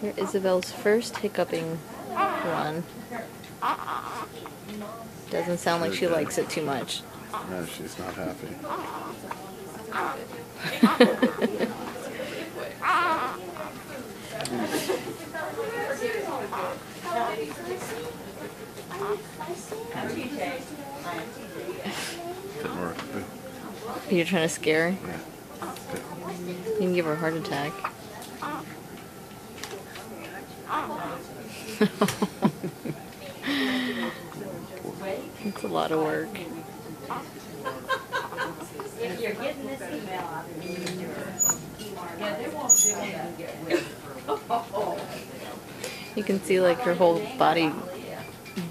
Here, Isabel's first hiccuping one. Doesn't sound like she likes it too much. No, she's not happy. Didn't work. You're trying to scare her? Yeah. You can give her a heart attack. It's a lot of work. If you're getting this email out, You can see like her whole body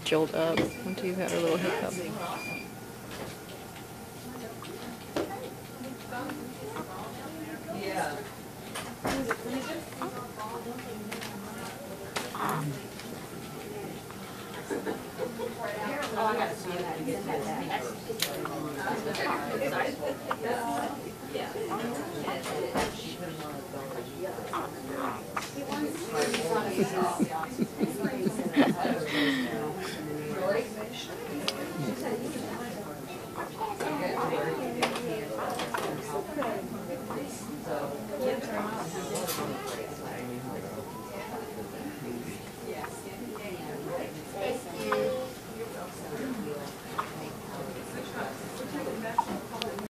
jolt up once you've had her little hiccup. yeah. Oh, I gotta see that and get that back. Really?